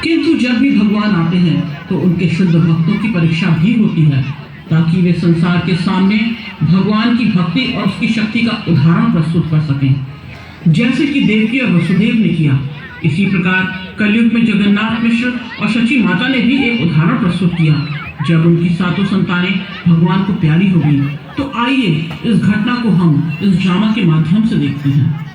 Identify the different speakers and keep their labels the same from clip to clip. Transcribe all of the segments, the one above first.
Speaker 1: किंतु जब भी भगवान आते हैं तो उनके शुद्ध भक्तों की परीक्षा भी होती है, ताकि वे संसार के सामने भगवान की भक्ति और उसकी शक्ति का उदाहरण प्रस्तुत कर सकें, जैसे कि देवकी और वसुदेव ने किया। इसी प्रकार कलयुग में जगन्नाथ मिश्र और शची माता ने भी एक उदाहरण प्रस्तुत किया। जब उनकी सातों संतानें भगवान को प्यारी हो गई, तो आइए इस घटना को हम इस ड्रामा के माध्यम से देखते हैं।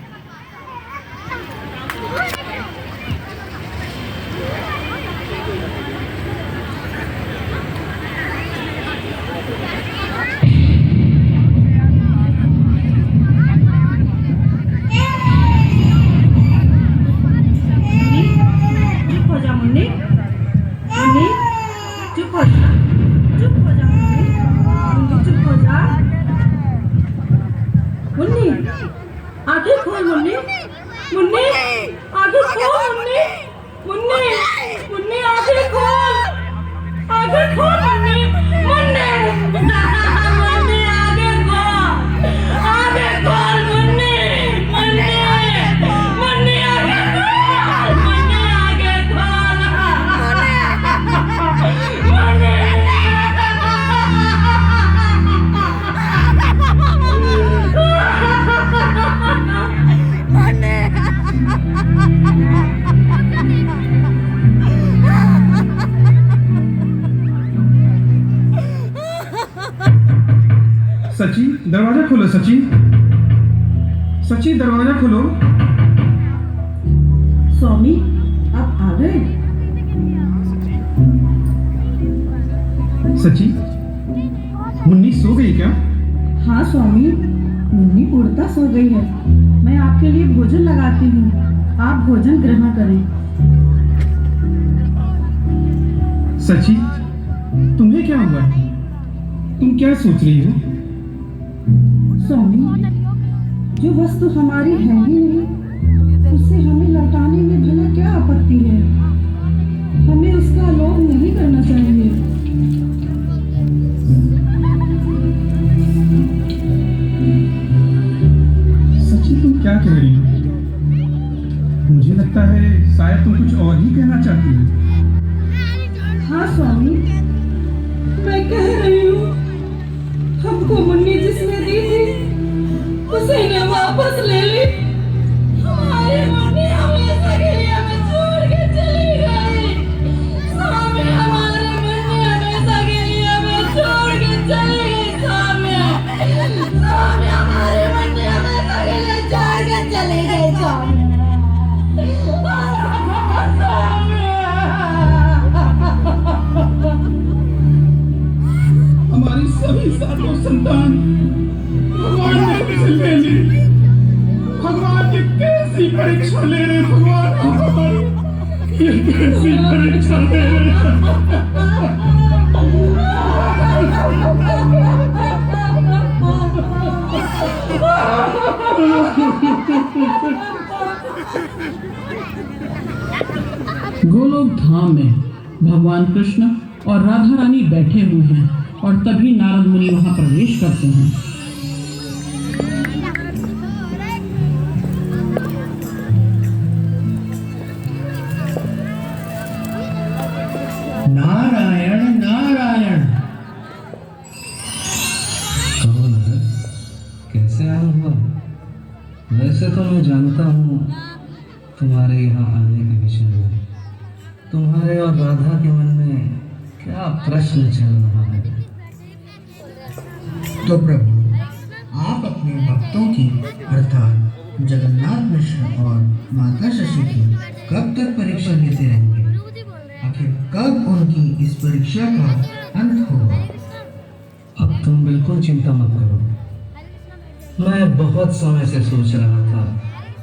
Speaker 2: आगे खोल मुन्नी, मुन्नी आगे खोल मुन्नी, मुन्नी मुन्नी आगे खोल मुन्नी, मुन्नी मुन्नी आगे खोल मुन्नी, मुन्नी मुन्नी आगे खोल, मुन्नी आगे खोल मुन्नी।
Speaker 3: सची, दरवाजा खोलो। सची, सची दरवाजा खोलो।
Speaker 2: स्वामी आप आ गए।
Speaker 3: सची, मुन्नी सो गई क्या?
Speaker 2: हाँ स्वामी, मुन्नी उड़ता सो गई है। मैं आपके लिए भोजन लगाती हूँ, आप भोजन ग्रहण करें।
Speaker 3: सची, तुम्हें क्या हुआ? तुम क्या सोच रही हो?
Speaker 2: स्वामी, जो वस्तु हमारी है ही नहीं, उसे हमें लौटाने में भला क्या आपत्ति है? हमें उसका लोभ नहीं करना चाहिए।
Speaker 3: सची, तुम क्या कह रही हो? मुझे लगता है शायद तुम कुछ और ही कहना चाहती हो।
Speaker 2: हाँ स्वामी, मैं कह रही हूँ, हमको मुन्नी जिसने दी थी उसे न वापस ले ली। हमारी मुन्नी हमेशा के लिए हमें छोड़ के चली गई। स्वामी, हमारी मुन्नी हमेशा के लिए हमें छोड़ के चली गई। स्वामी, स्वामी हमारी मुन्नी हमेशा के लिए छोड़ के चली गई। स्वामी,
Speaker 3: हमारी सभी सातों संतान भगवान ने हमसे ले ली। भगवान ये कैसी परीक्षा ले रहे? भगवान ये कैसी परीक्षा ले रहे?
Speaker 1: गोलोक धाम में भगवान कृष्ण और राधा रानी बैठे हुए हैं और तभी नारद मुनि वहां प्रवेश करते हैं।
Speaker 4: नारायण नारायण। कहो नारद, कैसे आया हुआ? वैसे तो मैं जानता हूँ तुम्हारे यहाँ आने के विषय में। तुम्हारे और राधा के मन में क्या प्रश्न चल रहा है?
Speaker 5: तो प्रभु, आप अपने भक्तों की अर्थात जगन्नाथ मिश्र और माता शशि की कब तक परीक्षा लेते रहेंगे? आखिर कब उनकी इस परीक्षा का अंत होगा?
Speaker 4: अब तुम बिल्कुल चिंता मत करो। मैं बहुत समय से सोच रहा था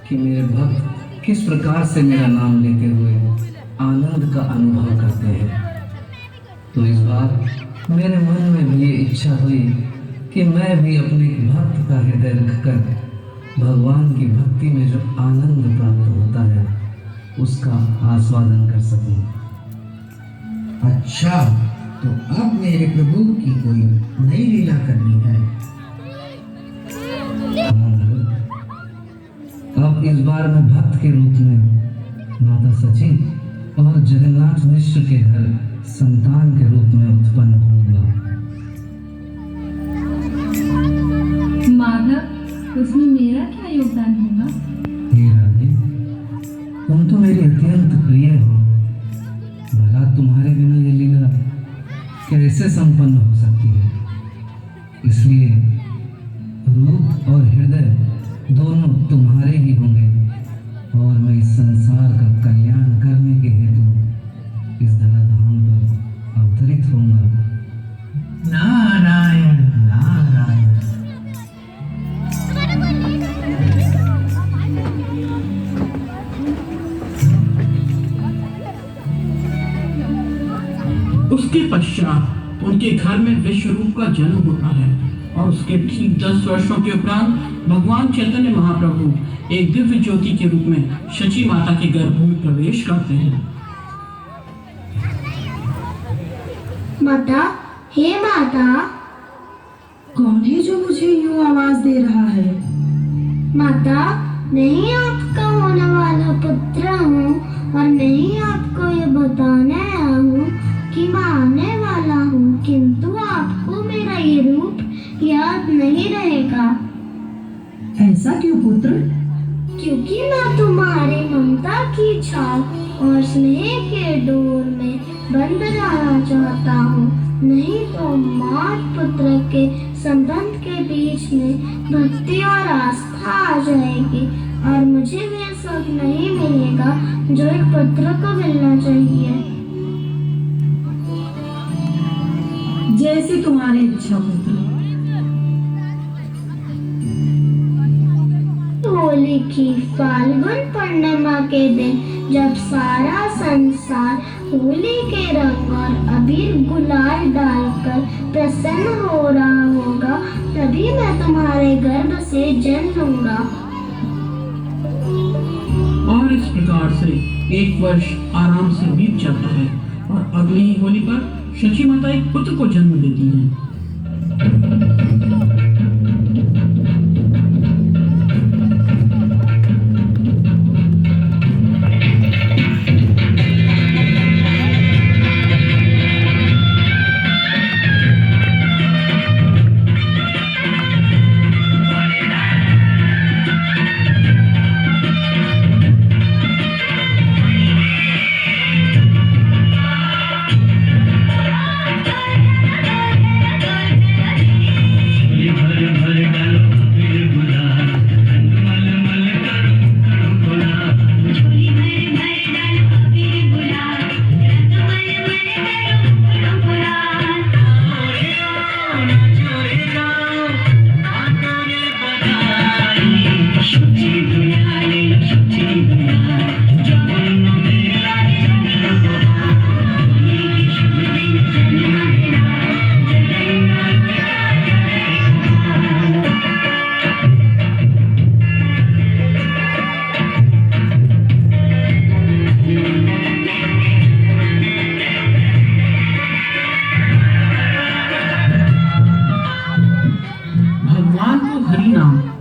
Speaker 4: कि मेरे भक्त किस प्रकार से मेरा नाम लेते हुए आनंद का अनुभव करते हैं। तो इस बार मेरे मन में भी ये इच्छा हुई कि मैं भी अपने भक्त का हृदय रखकर भगवान की भक्ति में जो आनंद प्राप्त होता है उसका आस्वादन कर सकूं।
Speaker 5: अच्छा, तो अब मेरे प्रभु की कोई नई लीला करनी है।
Speaker 4: अब इस बार मैं भक्त के रूप में माता सची और जगन्नाथ मिश्र के घर संतान के रूप में उत्पन्न होऊंगा।
Speaker 2: माधव, उसमें मेरा क्या योगदान होगा?
Speaker 4: हे राधे, तुम तो मेरी अत्यंत प्रिय हो। भला तुम्हारे बिना ये लीला कैसे संपन्न हो सकती है? इसलिए रूप और हृदय दोनों तुम्हारे ही होंगे और मैं इस संसार का कल्याण करने के हेतु इस धराधाम पर अवतरित होऊंगा।
Speaker 5: नारायण नारायण।
Speaker 1: उसके पश्चात उनके घर में विश्वरूप का जन्म होता है और उसके ठीक 10 वर्षों के उपरांत भगवान चैतन्य महाप्रभु एक दिव्य ज्योति के रूप में शची माता के गर्भ में प्रवेश करते हैं।
Speaker 2: माता, हे माता,
Speaker 6: कौन है जो मुझे यूं आवाज दे रहा है?
Speaker 2: माता, नहीं आपका होने वाला पुत्र हूँ और नहीं आपको ये बताने आया हूँ कि मैं आने वाला हूँ, किंतु आपको मेरा ये रूप याद नहीं रहेगा।
Speaker 6: ऐसा क्यों पुत्र?
Speaker 2: क्योंकि मैं तुम्हारी ममता की छाल और स्नेह के डोर में बंद रहना चाहता हूँ, नहीं तो मात पुत्र के संबंध के बीच में भक्ति और आस्था आ जाएगी और मुझे भी सुख नहीं मिलेगा जो एक पुत्र को मिलना चाहिए।
Speaker 6: जैसी तुम्हारी इच्छा पुत्र।
Speaker 2: होली की फाल्गुन पूर्णिमा के दिन जब सारा संसार होली के रंग और अबीर गुलाल डालकर प्रसन्न हो रहा होगा, तभी मैं तुम्हारे गर्भ से जन्म लूंगा।
Speaker 1: और इस प्रकार से 1 वर्ष आराम से बीत जाता है और अगली ही होली पर शची माता एक पुत्र को जन्म देती हैं।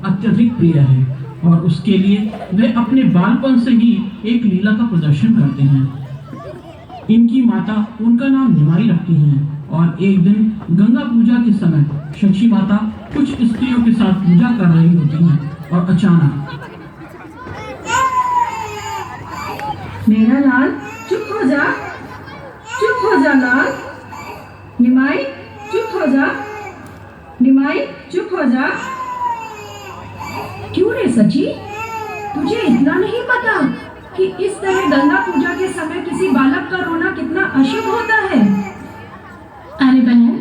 Speaker 1: अत्यधिक प्रिय है और उसके लिए वे अपने बालपन से ही एक लीला का प्रदर्शन करते हैं। इनकी माता उनका नाम निमाई रखती हैं और एक दिन गंगा पूजा के समय शची माता कुछ स्त्रियों के साथ पूजा कर रही होती हैं और अचानक
Speaker 6: मेरा लाल चुप हो जा, चुप हो जा लाल। निमाई चुप हो जा, निमाई चुप हो जा। क्यों रे सची, तुझे इतना नहीं पता कि इस तरह गंगा पूजा के समय किसी बालक का रोना कितना अशुभ होता है?
Speaker 7: अरे बहन,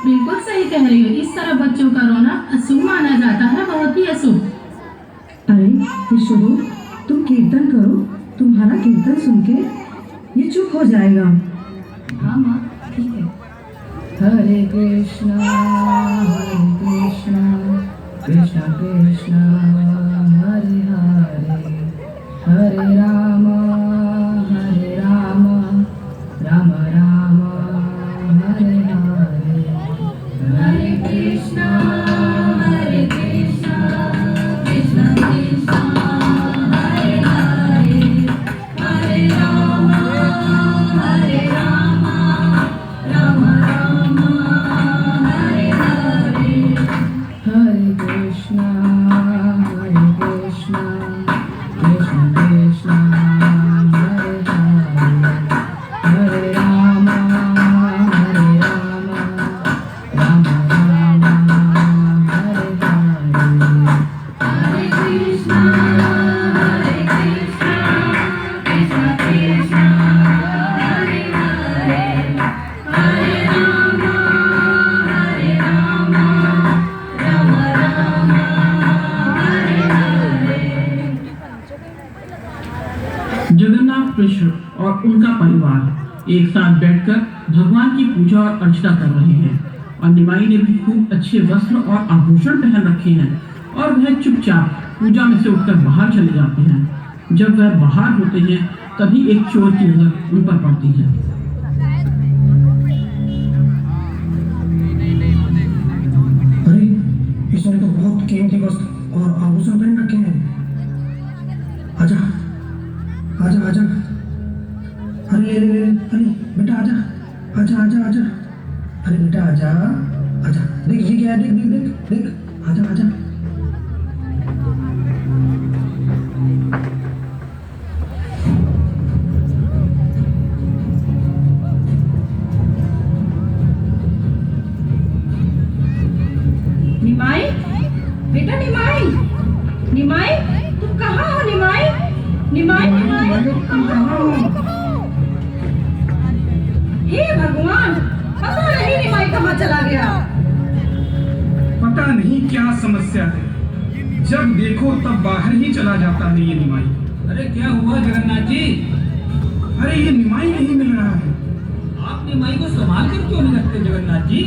Speaker 7: बिल्कुल सही कह रही हो। इस तरह बच्चों का रोना अशुभ माना जाता है, बहुत ही अशुभ।
Speaker 6: अरे विष्णु, तुम कीर्तन करो, तुम्हारा कीर्तन सुन के ये चुप हो जाएगा।
Speaker 7: हाँ माँ, ठीक है।
Speaker 6: हरे कृष्णा कृष्ण कृष्ण हरे हरे, हरे राम राम राम हरे हरे। हरे कृष्णा कृष्ण कृष्ण हरे हरे, हरे राम
Speaker 1: परिवार एक साथ बैठकर भगवान की पूजा और अर्चना कर रहे हैं और निमाई ने भी खूब अच्छे वस्त्र और आभूषण पहन रखे हैं और वह चुपचाप पूजा में से उठकर बाहर चले जाते हैं। जब वह बाहर होते हैं तभी एक चोर की नजर उन पर पड़ती है।
Speaker 3: अरे इसने तो बहुत कीमती वस्त्र और आभूषण पहन रखे हैं। आजा आजा आजा, अरे अरे अरे अरे बेटा आजा आजा आजा आजा, अरे बेटा आजा आजा, देख ये क्या है, देख देख देख देख, आजा आजा।
Speaker 6: निमाई, बेटा निमाई, निमाई तुम कहाँ हो निमाई? निमाई निमाई तुम कहाँ हो? हे भगवान, पता नहीं निमाई कहाँ चला गया।
Speaker 3: पता नहीं क्या समस्या है, जब देखो तब बाहर ही चला जाता है ये निमाई।
Speaker 4: अरे क्या हुआ जगन्नाथ जी?
Speaker 3: अरे ये निमाई नहीं मिल रहा है।
Speaker 4: आप निमाई को संभाल कर क्यों नहीं रखते जगन्नाथ जी?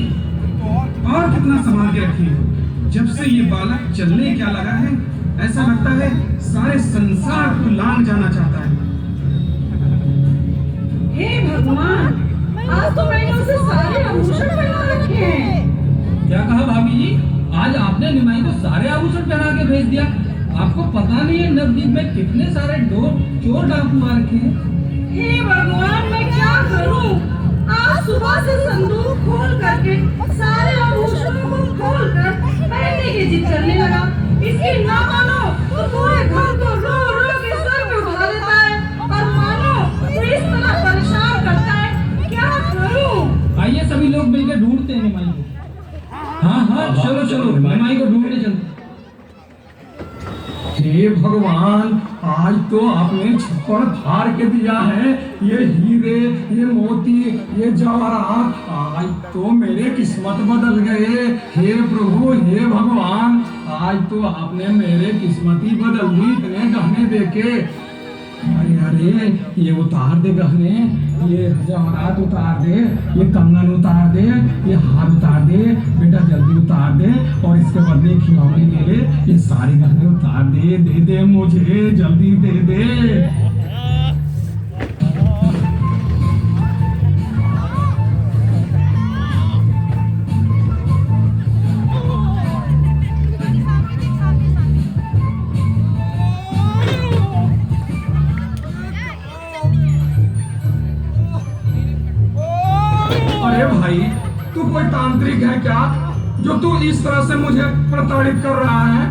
Speaker 3: और कितना संभाल के रखिए, जब से ये बालक चलने क्या लगा है ऐसा लगता है सारे संसार को लांग जाना चाहता है।
Speaker 6: हे भगवान, आज तो मैंने उसे सारे आभूषण पहना रखे हैं।
Speaker 4: क्या कहा भाभी जी? आज आपने निमाई को सारे आभूषण पहना के भेज दिया। आपको पता नहीं है नवद्वीप में कितने सारे चोर डाकू आ रखे हैं।
Speaker 6: हे भगवान, मैं क्या करूं? आज सुबह से संदूक खोल करके सारे आभूषणों को खोल कर पहनने की जिद करने लगा। इसकी ना मानो तो पूरे घर को रो रो के सर पे उठा देता है और मानो तो इस तरह परेशान करता है। क्या करूं?
Speaker 4: आइए सभी लोग मिलकर ढूंढते हैं निमाई को। हाँ हाँ चलो चलो निमाई को ढूंढने चलते।
Speaker 3: हे भगवान, आज तो आपने छप्पड़ फाड़ के दिया है। ये हीरे, ये मोती, ये जवाहरात, आज तो मेरे किस्मत बदल गए। हे प्रभु, हे भगवान, आज तो आपने मेरे किस्मत ही बदल दी इतने गहने देके। अरे अरे ये उतार दे गहने, ये जवाहरात उतार दे, ये कंगन उतार दे, ये हार उतार दे, बेटा जल्दी उतार दे और इसके बदले खिलौने ले ले। ये सारे गहने उतार दे, दे दे मुझे, जल्दी दे दे। अरे भाई, तू कोई तांत्रिक है क्या जो तू इस तरह से मुझे प्रताड़ित कर रहा है?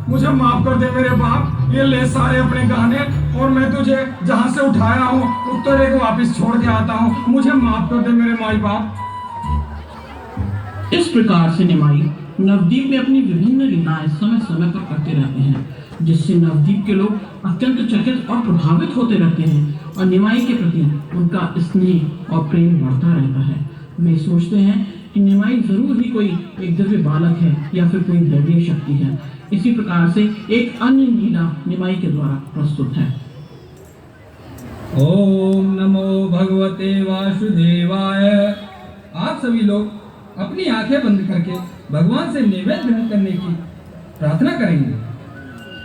Speaker 3: मुझे माफ कर दे मेरे बाप, ये ले सारे अपने गहने और मैं तुझे जहां से उठाया हूँ उत्तरे को वापस छोड़ के आता हूँ। मुझे माफ कर दे मेरे माई बाप।
Speaker 1: इस प्रकार से निमाई नवद्वीप में अपनी विभिन्न लीलाएं समय समय पर करते रहते हैं, जिससे नवद्वीप के लोग अत्यंत चकित और प्रभावित होते रहते हैं और निमाई के प्रति उनका स्नेह और प्रेम बढ़ता रहता है। वे सोचते हैं कि निमाई जरूर ही कोई एक दिव्य बालक है या फिर कोई दैवीय शक्ति है। इसी प्रकार से एक अन्य लीला निमाई के द्वारा प्रस्तुत है।
Speaker 4: ओम नमो भगवते वासुदेवाय। आप सभी लोग अपनी आंखें बंद करके भगवान से नैवेद्य ग्रहण करने की प्रार्थना करेंगे।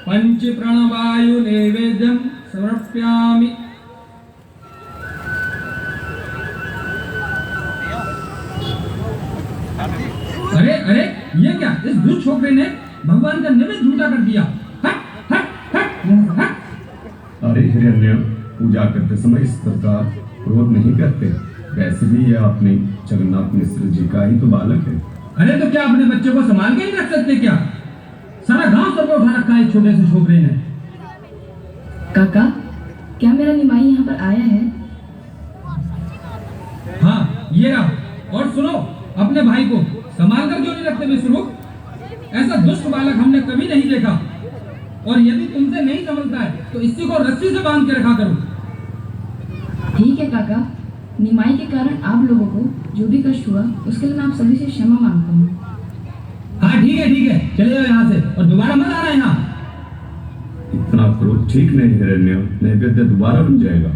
Speaker 4: पंच प्रणवायु नैवेद्यम समर्पयामि। अरे अरे ये क्या, इस दुष्ट छोकरे ने भगवान का नैवेद्य झूठा कर दिया। हट हट हट हट।
Speaker 8: अरे हिरण्य, पूजा करते समय इस प्रकार क्रोध नहीं करते। वैसे भी यह अपने जगन्नाथ मिश्र जी का ही तो बालक है।
Speaker 4: अरे तो क्या अपने बच्चे को संभाल के नहीं रख सकते क्या? सारा गांव सर पर उठा रखा है छोटे से छोकरे ने।
Speaker 9: काका, क्या मेरा निमाई यहाँ पर आया है?
Speaker 4: हाँ ये रहा। और सुनो, अपने भाई को संभाल कर क्यों नहीं रखते विश्वरूप? ऐसा दुष्ट बालक हमने कभी नहीं देखा। और यदि तुमसे नहीं संभलता है तो इसी को रस्सी से बांध के रखा करो।
Speaker 9: ठीक है काका, निमाई के कारण आप लोगों को जो भी कष्ट हुआ उसके लिए मैं आप सभी से क्षमा मांगता हूँ।
Speaker 4: हाँ ठीक है, चले जाओ यहाँ से और दोबारा मत आना यहाँ।
Speaker 8: इतना क्रोध ठीक नहीं हिरण्य, नैवेद्य दोबारा बन जाएगा।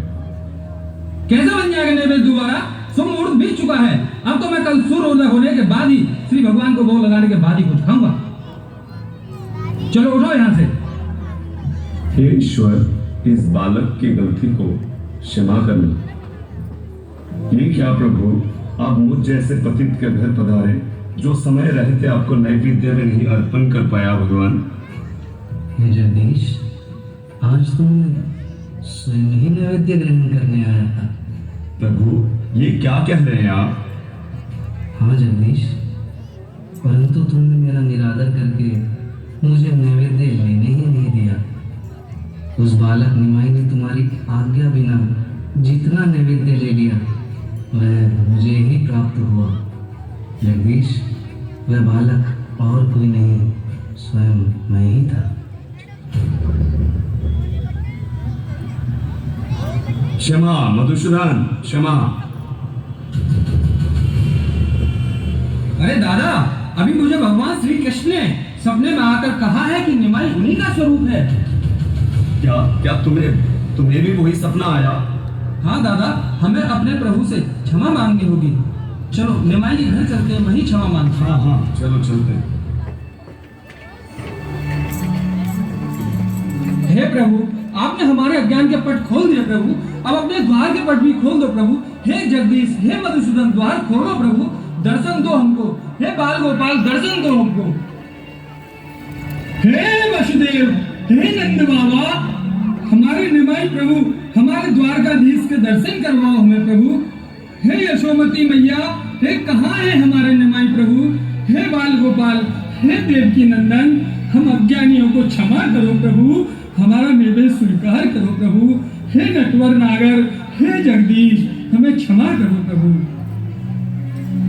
Speaker 3: कैसे बन जाएगा नैवेद्य दोबारा? मुहूर्त बीत चुका है। अब तो मैं कल सूर्योदय होने के बाद ही श्री भगवान को भोग लगाने के बाद ही कुछ खाऊंगा। चलो उठो यहाँ से।
Speaker 8: हे ईश्वर, इस बालक की गलती को क्षमा करना। ये क्या प्रभु, आप मुझ जैसे पतित के घर पधारे जो समय रहते आपको नैवेद्य में नहीं अर्पण कर पाया। भगवान
Speaker 4: हे जगदीश, आज तो मैं स्वयं ही नैवेद्य ग्रहण करने आया था।
Speaker 8: प्रभु, ये क्या कह रहे हैं आप?
Speaker 4: हाँ जगदीश, परंतु तुमने मेरा निरादर करके मुझे नैवेद्य लेने ही नहीं दिया। उस बालक निमाई ने तुम्हारी आज्ञा बिना जितना नैवेद्य ले लिया वह मुझे ही प्राप्त हुआ। जगदीश, वह बालक और कोई नहीं, स्वयं मैं ही था।
Speaker 8: क्षमा मधुसूदन, क्षमा।
Speaker 3: अरे दादा, अभी मुझे भगवान श्री कृष्ण ने सपने में आकर कहा है कि निमाई उन्हीं का स्वरूप है।
Speaker 8: क्या तुम्हें भी वही सपना आया?
Speaker 3: हाँ दादा, हमें अपने प्रभु से क्षमा मांगनी होगी। चलो निमाई के घर चलते हैं, वही क्षमा मांगते हैं।
Speaker 8: हाँ, चलो चलते हैं।
Speaker 3: हे प्रभु, आपने हमारे अज्ञान के पट खोल दिए प्रभु, अब अपने द्वार के पट भी खोल दो प्रभु। हे जगदीश, हे मधुसूदन, द्वार खोलो प्रभु, दर्शन दो हमको। हे बाल गोपाल, दर्शन दो हमको। हे वसुदेव, हे नंद बाबा, हमारे निमाई प्रभु, हमारे द्वारकाधीश के दर्शन करवाओ हमें प्रभु। हे यशोमती मैया, हे कहाँ है हमारे निमाई प्रभु? हे बाल गोपाल, हे देवकी नंदन, हम अज्ञानियों को क्षमा करो प्रभु, हमारा नैवेद्य स्वीकार करो प्रभु। हे नटवर नागर, हे जगदीश, हमें क्षमा करो प्रभु।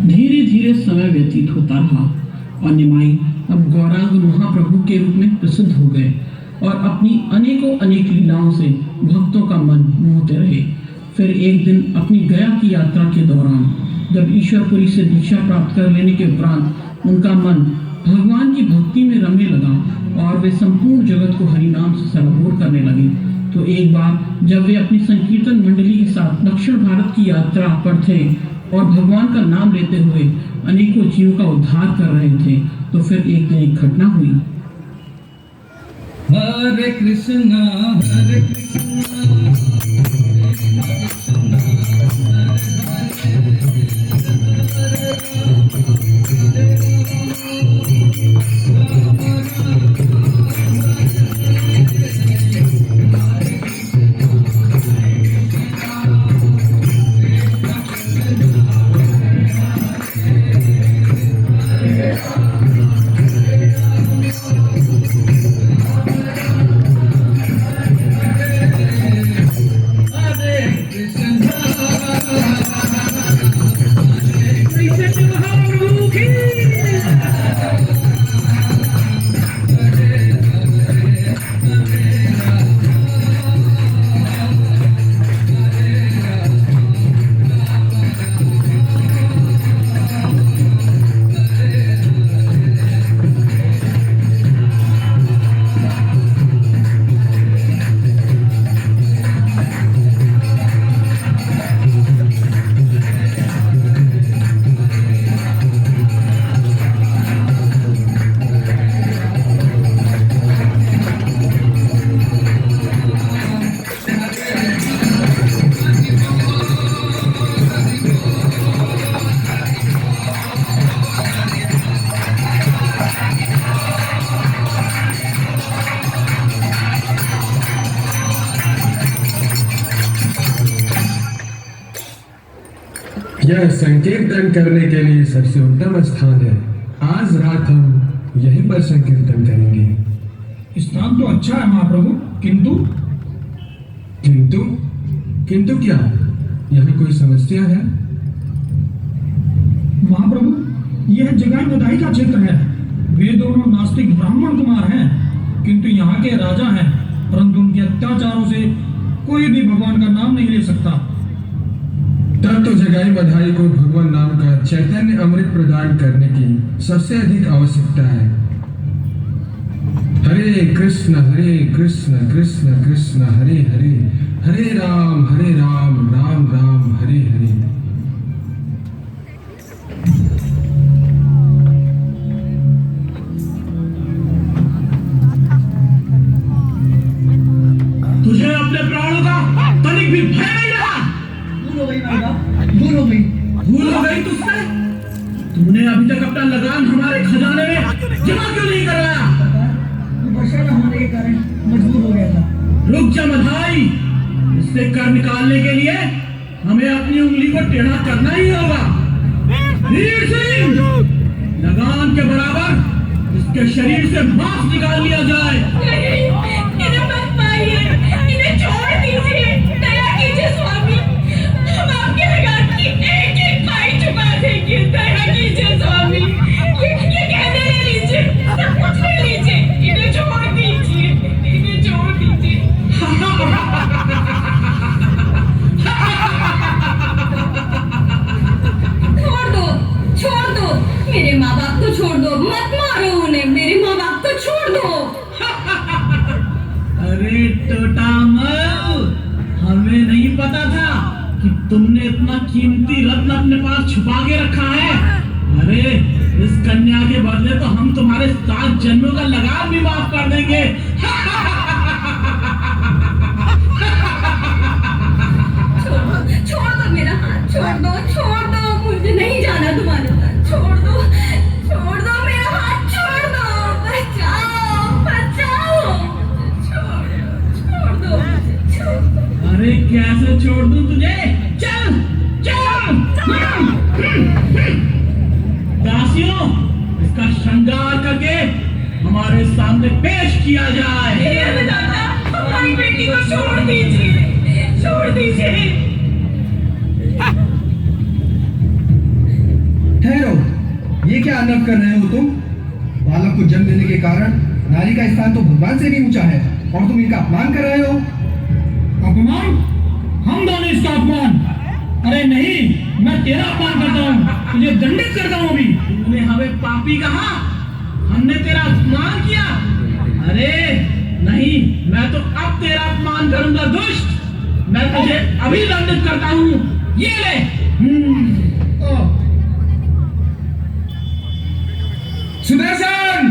Speaker 1: धीरे धीरे समय व्यतीत होता रहा और निमाई अब गौरांग महाप्रभु के रूप में प्रसिद्ध हो गए और अपनी अनेक लीलाओं से भक्तों का मन मोहते रहे। फिर एक दिन अपनी गया की यात्रा के दौरान जब ईश्वरपुरी से दीक्षा प्राप्त कर लेने के उपरांत उनका मन भगवान की भक्ति में रमने लगा और वे संपूर्ण जगत को हरिनाम से सराबोर करने लगे। तो एक बार जब वे अपनी संकीर्तन मंडली के साथ दक्षिण भारत की यात्रा पर थे और भगवान का नाम लेते हुए अनेकों जीवों का उद्धार कर रहे थे, तो फिर एक दिन एक घटना हुई।
Speaker 3: हरे कृष्णा हरे कृष्णा
Speaker 10: यह संकीर्तन करने के लिए सबसे उत्तम स्थान है। आज रात हम यहीं पर संकीर्तन करेंगे।
Speaker 3: स्थान तो अच्छा है महाप्रभु, किंतु
Speaker 10: किंतु क्या? यहाँ कोई समस्या है?
Speaker 3: महाप्रभु, यह जगाई बधाई का क्षेत्र है। वे दोनों नास्तिक ब्राह्मण कुमार हैं, किंतु यहाँ के राजा हैं, परंतु उनके अत्याचारों से कोई भी भगवान का नाम नहीं ले सकता।
Speaker 10: तब तो जगाई बधाई को भगवान नाम का चैतन्य अमृत प्रदान करने की सबसे अधिक आवश्यकता है। हरे कृष्ण कृष्ण कृष्ण हरे हरे, हरे राम राम राम हरे हरे।
Speaker 1: तुझे अपने प्राणों का तनिक भी भय नहीं रहा?
Speaker 5: भूल हो गई माँ बाप, भूल हो गई।
Speaker 1: भूल हो गई तुझसे? तूने अभी तक अपना लगान हमारे खजाने में जमा क्यों नहीं करवाया?
Speaker 5: वर्षा न होने के कारण मजबूर हो गया था।
Speaker 1: रुक जा मधाई, इससे कर निकालने के लिए हमें अपनी उंगली को टेढ़ा करना ही होगा। वीर सिंह, लगान के बराबर इसके शरीर से मांस निकाल लिया जाए।
Speaker 6: नहीं, इन्हें मत मारिए, इन्हें छोड़ दीजिए, दया कीजिए स्वामी, हम आपके लगान की एक एक पाई चुका देंगे, दया कीजिए स्वामी, ये कहने ले लीजिए, सब कुछ ले लीजिए, इन्हें छोड़ दीजिए, इन्हें छोड़ दीजिए। छोड़ दो, मेरे माँ बाप को छोड़ दो, मत मारो उन्हें, मेरे माँ बाप को छोड़ दो।
Speaker 1: अरे टोटामल, हमें नहीं पता था कि तुमने इतना कीमती रत्न अपने पास छुपा के रखा है। अरे इस कन्या के बदले तो हम तुम्हारे 7 जन्मों का लगान भी माफ कर देंगे।
Speaker 6: छोड़ दो मेरा हाथ, छोड़ दो, मुझे नहीं जाना तुम्हारे साथ, छोड़ दो मेरा हाथ, छोड़ दो, बचाओ, छोड़ दो।
Speaker 1: अरे कैसे छोड़ दूं तुझे? चल दासियों, इसका श्रृंगार करके हमारे सामने पेश किया जाए।
Speaker 6: हे दादा, हमारी बेटी को छोड़ दीजिए।
Speaker 11: ठहरो, ये क्या अनर्थ कर रहे हो तुम? बालक को जन्म देने के कारण नारी का स्थान तो भगवान से भी ऊंचा है और तुम इनका अपमान कर रहे हो।
Speaker 1: अपमान? हम दोनों इसका अपमान? अरे नहीं, मैं तेरा अपमान करता हूँ, तुझे दंडित करता हूँ अभी। तूने हमें पापी कहा, हमने तेरा अपमान किया? अरे नहीं, मैं तो अब तेरा अपमान करूंगा दुष्ट। मैं तुझे अभी दंडित करता हूँ, ये ले।
Speaker 10: सुदर्शन!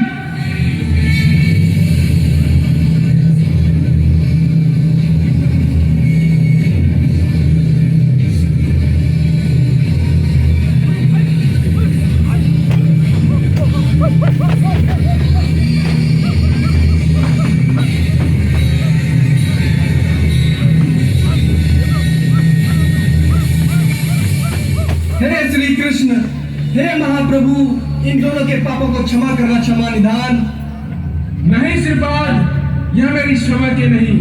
Speaker 11: हे श्री कृष्ण, हे महाप्रभु, इन दोनों के पापों को क्षमा करना क्षमा निधान।
Speaker 10: नहीं श्रीपाद, यह मेरी क्षमा के नहीं,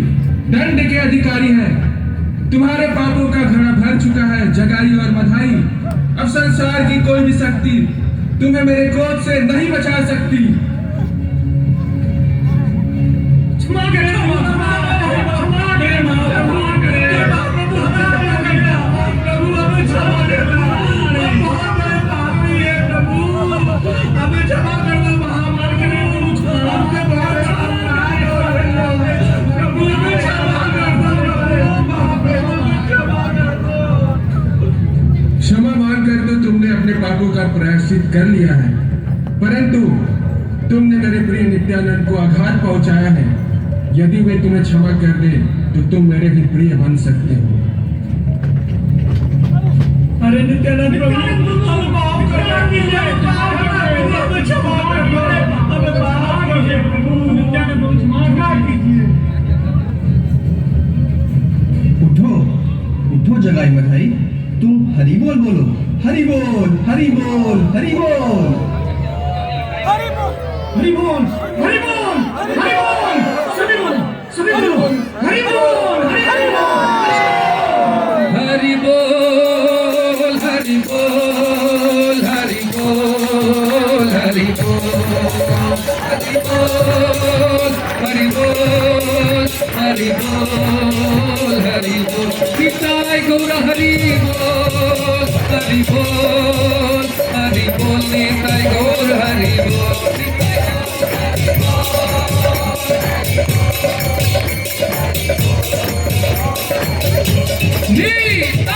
Speaker 10: दंड के अधिकारी हैं। तुम्हारे पापों का घड़ा भर चुका है जगाई और मधाई। अब संसार की कोई भी शक्ति तुम्हें मेरे क्रोध से नहीं बचा सकती। क्षमा करें, क्षमा मानकर तो तुमने अपने पापों का प्रायश्चित कर लिया है, परंतु तुमने मेरे प्रिय नित्यानंद को आघात पहुंचाया है। यदि वे तुम्हें क्षमा कर दे तो तुम मेरे भी प्रिय बन सकते हो।
Speaker 1: अरे नित्यानंद प्रभु, हमें माफ कर दीजिए, हमें क्षमा कर दो, हमें माफ कर दीजिए प्रभु, नित्यानंद प्रभु माफ कीजिए।
Speaker 11: उठो जगाई मधाई, तुम हरि बोल बोलो, हरि बोल, हरि बोल, हरि बोल,
Speaker 3: हरि बोल, हरि बोल, हरि बोल, हरि बोल, सभी बोलो, सभी बोलो, हरि बोल, हरि बोल,
Speaker 4: हरि बोल, हरि बोल, हरि बोल, हरि बोल, हरि बोल, हरि बोल, हरि बोल, हरि बोल, निताय गौर हरि बोल, हरि बोल, हरि बोल, निताय गौर हरि बोल, निताय गौर हरि बोल।
Speaker 10: वीर